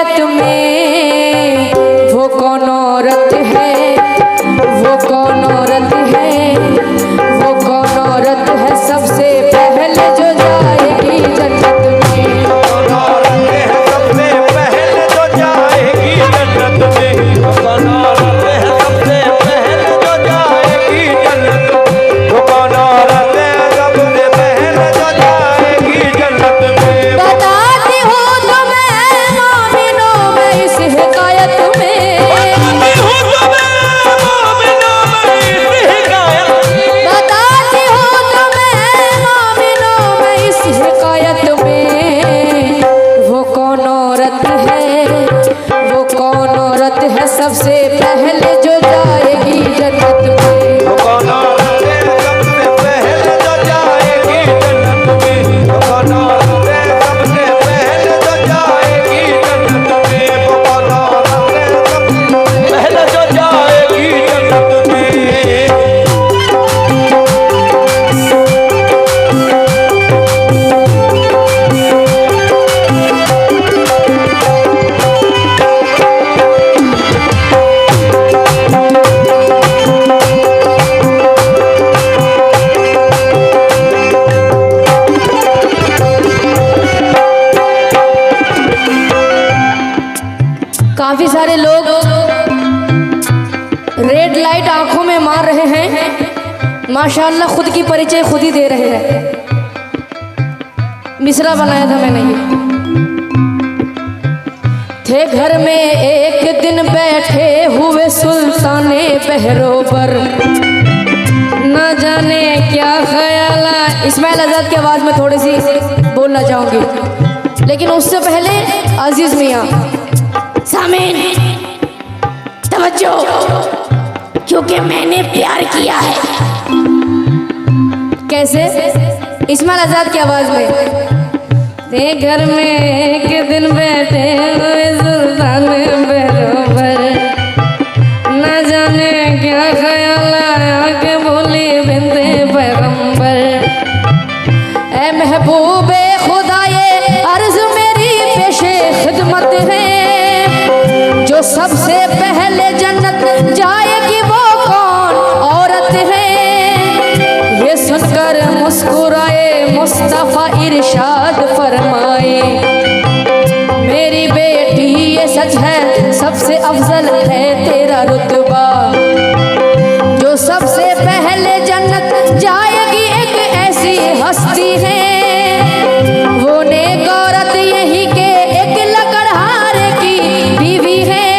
शिकायत में वो कौन औरत है, वो कौन औरत है, वो कौन औरत है सबसे पहले जो जाएगी जन्नत में। कौन औरत है सबसे पहले जो जाएगी जन्नत में, कौन औरत है सबसे पहले जो जाएगी जन्नत में, वो कौन औरत है सबसे पहले जो जाएगी जन्नत में। बताती हूँ तुम्हें मोमिनों मैं इस हिकायत में, बताती हूँ तुम्हें मोमिनों मैं इस हिकायत में, वो कौन औरत है, वो कौन औरत है सबसे पहले जो जाएगी जन्नत में। वो कौन औरत है सबसे पहले जो जाएगी जन्नत में, वो कौन औरत है सबसे पहले जो जाएगी जन्नत में, वो कौन औरत है सबसे पहले जो जाएगी जन्नत में। काफी सारे लोग रेड लाइट आंखों में मार रहे हैं, माशाअल्लाह खुद की परिचय खुद ही दे रहे हैं। मिसरा बनाया था मैंने ये। थे घर में एक दिन बैठे हुए सुल्ताने बहरोबर, न जाने क्या ख्याल आया। इस्माइल आजाद की आवाज में थोड़ी सी बोलना चाहूंगी, लेकिन उससे पहले अजीज मियाँ सामीन तवज्जो, क्योंकि मैंने प्यार किया है। कैसे? इस्माइल आजाद की आवाज में। ते घर में एक दिन बैठे हुए सुल्तान बहरोबर, न जाने क्या ख्याल आया कि बोली बिंदे पैगंबर, ए महबूबे खुदा ये अर्ज मेरी पेशे खिदमत है, जो सबसे पहले जन्नत जाएगी वो कौन औरत है। ये सुनकर मुस्कुराए मुस्तफा इरशाद फरमाए, मेरी बेटी ये सच है सबसे अफजल है तेरा रुतबा, जो सबसे पहले जन्नत जाएगी एक ऐसी हस्ती है, वो नेक औरत यही के एक लकड़हारे की बीवी है,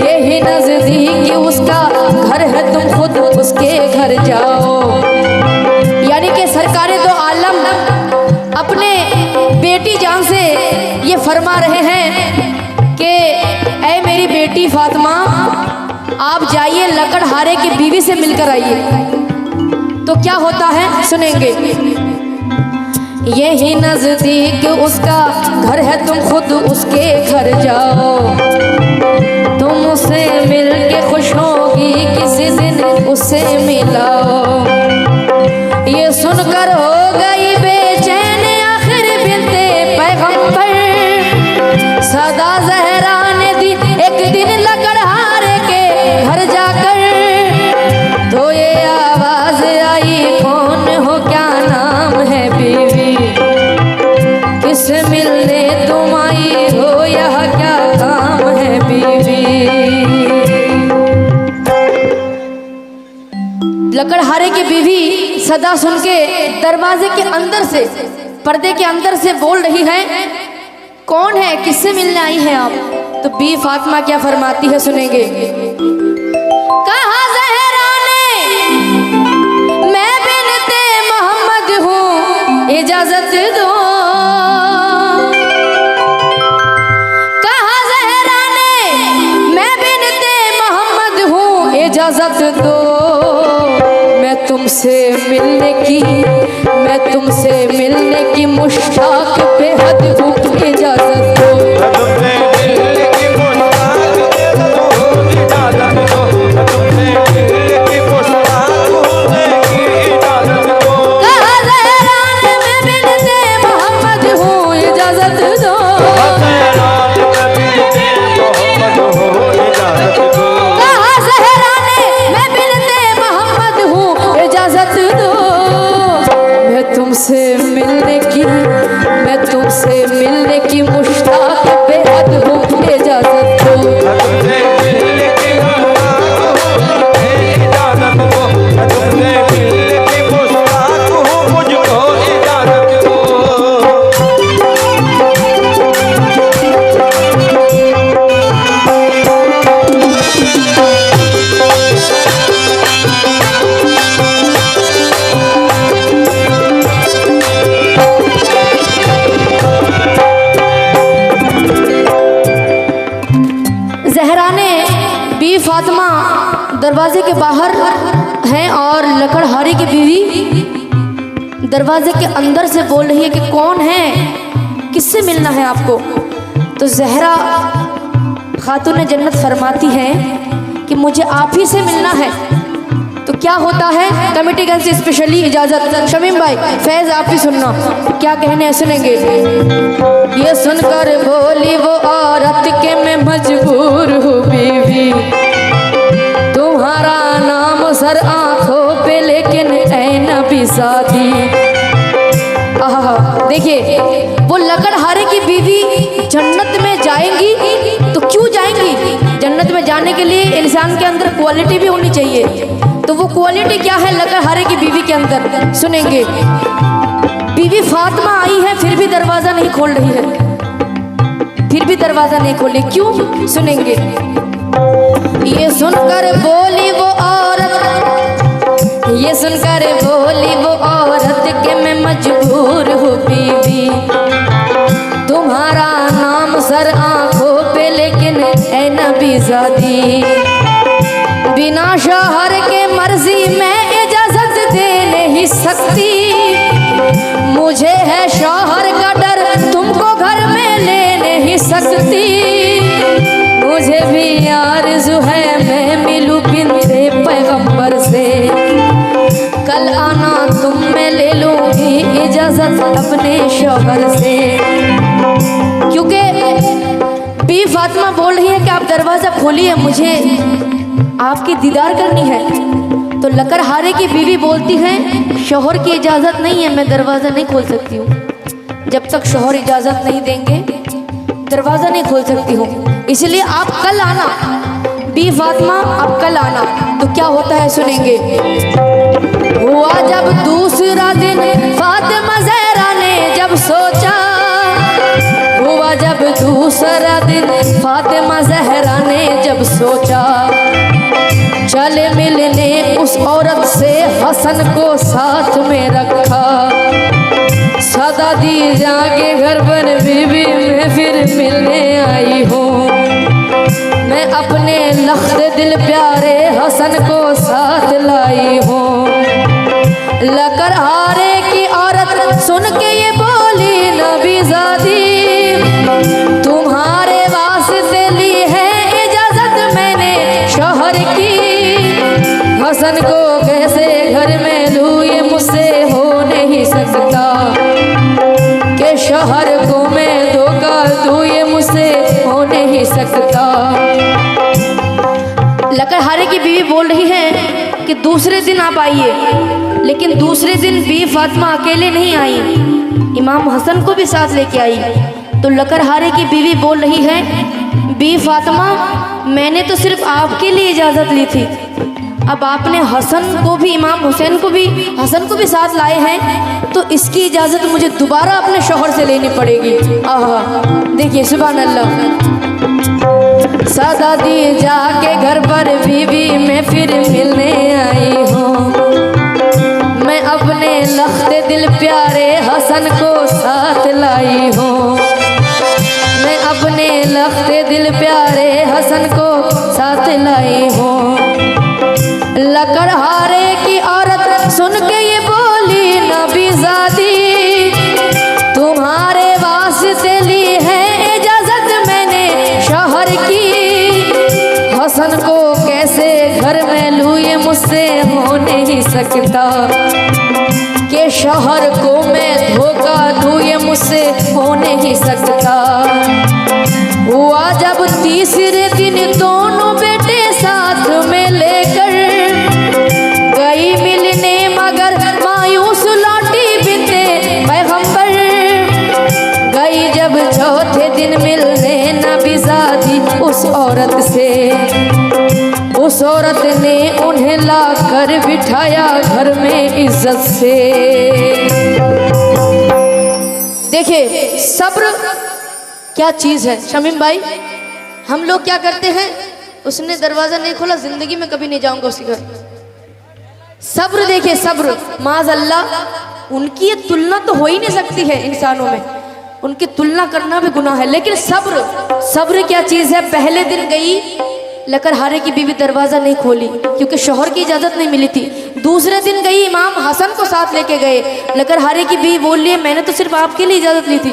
यही नजदीक उसका घर है तुम खुद उसके घर जाओ। यानी कि सरकारे दो आलम अपने बेटी जान से ये फरमा रहे हैं कि ऐ मेरी बेटी फातिमा, आप जाइए लकड़हारे की बीवी से मिलकर आइए। तो क्या होता है सुनेंगे। यही नजदीक उसका घर है तुम खुद उसके घर जाओ, तुम उससे मिल के खुश होगी किसी दिन उससे मिलाओ। ये सुनकर हो गई बेचैन आखिर बिनते पैगंबर, सदा ज़हरा ने दी एक दिन लकड़हारे के घर जाकर, तो ये आवाज आई कौन हो क्या नाम है बीवी, किस मिलने तुम आई हो यह क्या काम है बीवी। लकड़हारे की बीवी सदा सुन के दरवाजे के अंदर से, पर्दे के अंदर से बोल रही है, कौन है, किससे मिलने आई हैं आप। तो बी फातिमा क्या फरमाती है सुनेंगे। कहा ज़हरा ने मैं बिनते मोहम्मद हूँ इजाजत दो, कहा ज़हरा ने मैं बिनते मोहम्मद हूँ इजाजत दो, मैं तुमसे मिलने की मुश्ताक बेहद हूँ इजाजत दो, दरवाजे के बाहर हैं और लकड़हारे की बीवी दरवाजे के अंदर से बोल रही है कि कौन है, किससे मिलना है आपको। तो ज़हरा खातून जन्नत फरमाती हैं कि मुझे आप ही से मिलना है। तो क्या होता है, कमेटीगंज से स्पेशली इजाज़त। शमीम भाई फैज़ आप भी सुनना क्या कहने हैं, सुनेंगे। ये सुनकर बोली वो औरत के मैं मजबूर हूँ बीवी, तुम्हारा नाम सर आंखों पे लेकिन ऐ नबी सादी। देखिए वो लकड़हारे की बीवी जन्नत में जाएंगी तो क्यों जाएंगी, जन्नत में जाने के लिए इंसान के अंदर क्वालिटी भी होनी चाहिए। तो वो क्वालिटी क्या है लकड़हारे की बीवी के अंदर, सुनेंगे। बीवी फातिमा आई है फिर भी दरवाजा नहीं खोल रही है, फिर भी दरवाजा नहीं खोली, क्यों, सुनेंगे। ये सुनकर बोली वो औरत, ये सुनकर बोली वो औरत के मैं मजबूर हूँ बीवी, तुम्हारा नाम सर आंखों पे लेकिन ऐ नबी ज़ादी। बिना शौहर के मर्जी मैं इजाजत दे नहीं सकती, मुझे है शौहर का डर तुमको घर में ले नहीं सकती। मुझे भी आरज़ू है मैं मिलूं बिन्ते पैगंबर से, कल आना तुम मैं ले लूंगी इजाजत अपने शौहर से। क्योंकि बी फातिमा बोल रही है कि आप दरवाज़ा खोलिए, मुझे आपकी दीदार करनी है। तो लकड़हारे की बीवी बोलती है शौहर की इजाज़त नहीं है, मैं दरवाज़ा नहीं खोल सकती हूँ, जब तक शौहर इजाज़त नहीं देंगे दरवाज़ा नहीं खोल सकती हूँ, इसलिए आप कल आना। बी फातिमा आप कल आना। तो क्या होता है, सुनेंगे। हुआ जब दूसरा दिन फातिमा ज़हरा ने जब सोचा, हुआ जब दूसरा दिन फातिमा ज़हरा ने जब सोचा, चले मिलने उस औरत से हसन को साथ में रखा। सदा दी जाके घर पर बीवी में फिर मिलने आई हूँ, मैं अपने लख्त दिल प्यारे हसन को साथ लाई हूँ। लकड़हारे की औरत सुन के ये बोली नबी ज़ादी, तुम्हारे वास्ते ली है इजाज़त मैंने शौहर की, हसन को कैसे घर में लूँ ये मुझसे हो नहीं सकता, के शौहर को मैं धोखा दूँ ये मुझसे हो नहीं सकता। लकड़हारे की बीवी बोल रही है कि दूसरे दिन आप आइए, लेकिन दूसरे दिन बी फातिमा अकेले नहीं आई, इमाम हसन को भी साथ लेके आई। तो लकड़हारे की बीवी बोल रही है बी फातिमा मैंने तो सिर्फ आपके लिए इजाज़त ली थी, अब आपने हसन को भी इमाम हुसैन को भी हसन को भी साथ लाए हैं, तो इसकी इजाज़त मुझे दोबारा अपने शौहर से लेनी पड़ेगी। आहा देखिए सुभान अल्लाह। सदा दी जाके घर पर बीवी में फिर मिलने आई हूँ, मैं अपने लख्ते दिल प्यारे हसन को साथ लाई हूँ, मैं अपने लख्ते दिल प्यारे हसन को साथ लाई हूँ। लकड़हारे की औरत सुन के ये बोली नबी ज़ादी, तुम्हारे वास्ते ली है इजाज़त मैंने शौहर की, हसन को कैसे घर में लूँ ये मुझसे हो नहीं सकता, के शौहर को मैं धोखा दूँ ये मुझसे हो नहीं सकता। हुआ जब तीसरे दिन दोनों बेटे साथ में लेकर गई मिलने, मगर मायूस लौटी बिनते पैगंबर, गई जब चौथे दिन मिलने नबी ज़ादी उस औरत से, उस औरत ने उन्हें लाकर बिठाया घर में इज्जत से। देखिए सब्र क्या चीज़ है शमीम भाई, हम लोग क्या करते हैं, उसने दरवाज़ा नहीं खोला ज़िंदगी में कभी नहीं जाऊंगा उसके घर। सब्र देखिए सब्र, माज़अल्लाह उनकी ये तुलना तो हो ही नहीं सकती है इंसानों में, उनकी तुलना करना भी गुनाह है, लेकिन सब्र, सब्र क्या चीज़ है। पहले दिन गई लकड़हारे की बीवी दरवाज़ा नहीं खोली क्योंकि शौहर की इजाज़त नहीं मिली थी। दूसरे दिन गई, इमाम हसन को साथ लेके गए। लकड़हारे की बीवी बोल रही है मैंने तो सिर्फ आपके लिए इजाज़त ली थी,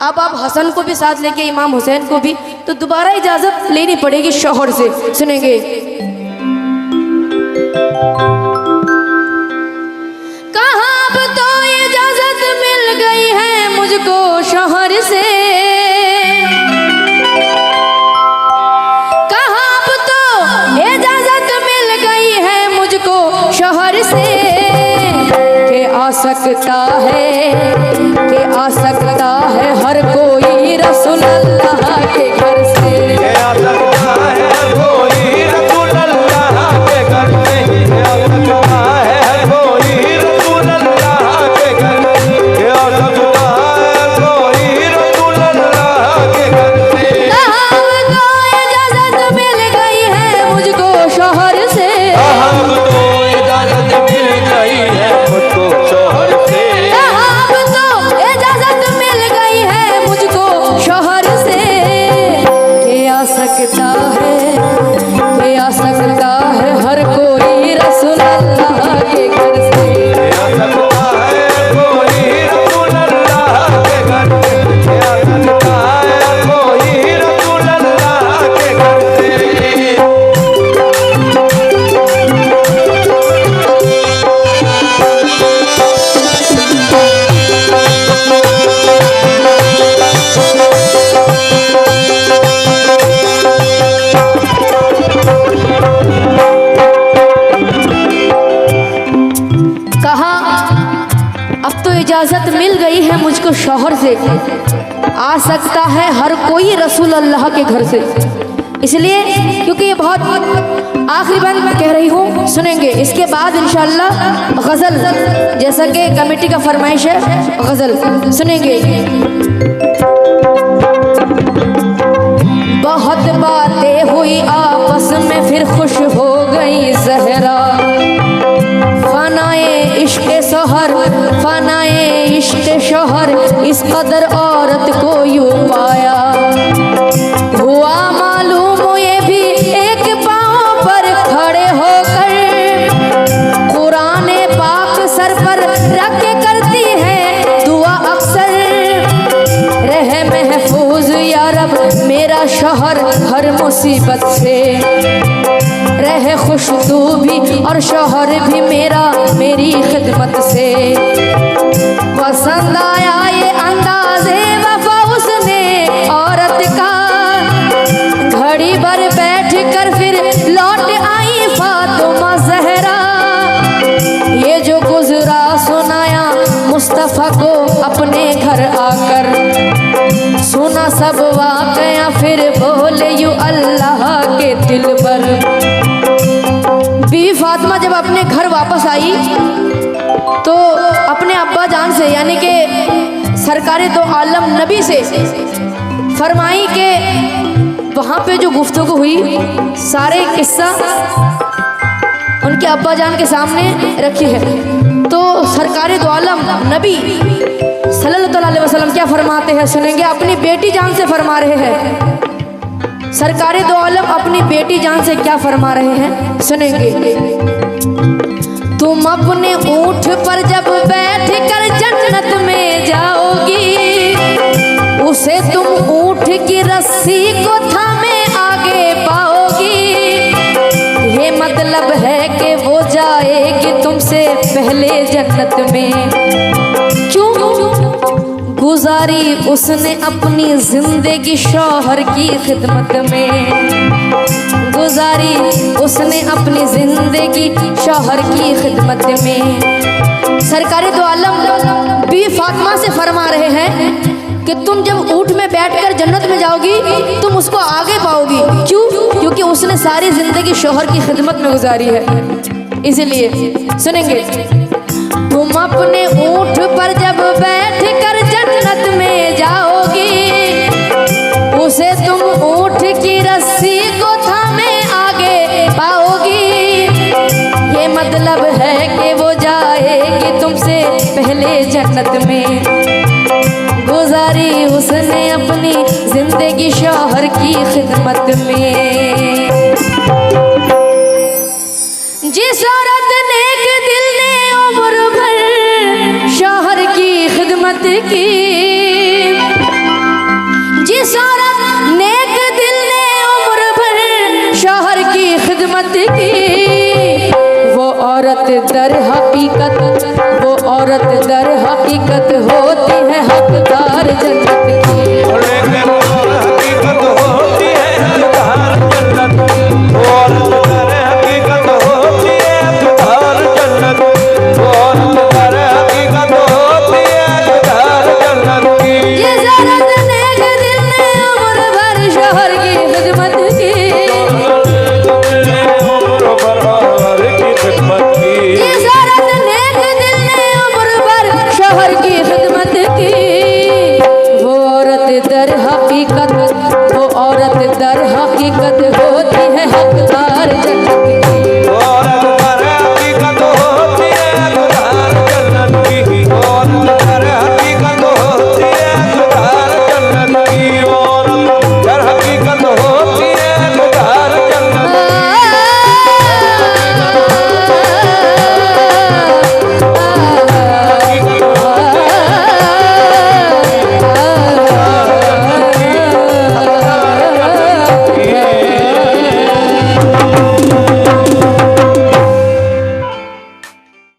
अब आप हसन को भी साथ लेके, इमाम हुसैन को भी, तो दोबारा इजाज़त लेनी पड़ेगी शौहर से। सुनेंगे, कहाँ अब तो इजाज़त मिल गई है मुझको शौहर से, सकता है कि आ सकता है हर कोई रसूल अल्लाह के घर से, आ सकता है हर कोई रसूल अल्लाह के घर से, आ सकता है हर कोई रसूल अल्लाह के घर से, आ सकता है कोई रसूल अल्लाह के घर से। अब तो इजाज़त मिल गई है मुझको शौहर से, अब तो इजाज़त मिल गई है मुझको शौहर से, सकता है, आ सकता है हर कोई रसूल अल्लाह के घर से, आ सकता है कोई रसूल अल्लाह के घर से, आ सकता है कोई रसूल अल्लाह के घर से। इजाज़त मिल गई है मुझको शौहर से, आ सकता है हर कोई रसूल अल्लाह के घर से। इसलिए क्योंकि ये बहुत आखिरी बंद कह रही हूँ, सुनेंगे। इसके बाद इंशाअल्लाह गज़ल, जैसा कि कमेटी का फरमाइश है, गज़ल सुनेंगे। बहुत बातें हुई आपस में फिर खुश हो गई ज़हरा, फनाए इश्क़ शौहर, फनाए इश्क़ शौहर, इस कदर औरत को यूं पाया। हुआ मालूम ये भी एक पाँव पर खड़े होकर, कुरान पाक सर पर रख के करती है दुआ अक्सर, रहे महफूज या रब मेरा शौहर हर मुसीबत से, रहे खुश तू भी और शौहर भी मेरा मेरी खिदमत से। पसंद आया ये अंदाज़े वफा उसने औरत का, घड़ी भर बैठ कर फिर लौट आई फातिमा ज़हरा, ये जो गुजरा सुनाया मुस्तफ़ा को अपने घर आकर, सुना सब वाक़या फिर बोले यूं अल्लाह के दिल पर। बीवी फातिमा जब अपने घर वापस आई तो अपने अब्बा जान से यानी कि सरकारे दो आलम नबी से फरमाई कि वहाँ पे जो गुफ्तगू हुई सारे किस्सा उनके अब्बा जान के सामने रखी है। तो सरकारे दो आलम नबी सल्लल्लाहु अलैहि वसल्लम क्या फरमाते हैं, सुनेंगे। अपनी बेटी जान से फरमा रहे हैं, सरकारे दो आलम अपनी बेटी जान से क्या फरमा रहे हैं, सुनेंगे। तुम अपने ऊंट पर जब बैठ कर जन्नत में जाओगी, उसे तुम ऊंट की रस्सी को थामे आगे पाओगी, ये मतलब है कि वो जाएगी तुमसे पहले जन्नत में। क्यों गुजारी उसने अपनी जिंदगी शौहर की खिदमत में, गुजारी उसने अपनी जिंदगी शौहर की खिदमत में। सरकारे दो आलम बीवी फातिमा से फरमा रहे हैं कि तुम जब ऊँट में बैठकर जन्नत में जाओगी तुम उसको आगे पाओगी। क्यों? क्योंकि उसने सारी जिंदगी शौहर की खिदमत में गुजारी है, इसलिए सुनेंगे। तुम अपने ऊँट पर जब बैठ कर जन्नत में जाओगी, उसे तुम ऊँट की रस्सी को थामे आगे पाओगी, ये मतलब है कि वो जाएगी तुमसे पहले जन्नत में। गुजारी उसने अपनी जिंदगी शौहर की खिदमत में। जिस औरत नेक दिल ने उम्र भर शौहर की खिदमत की, जिस औरत नेक दिल ने उम्र भर शौहर की खिदमत की, वो औरत दर हकीकत, वो औरत दर हकीकत होती है हकदार जन्नत की।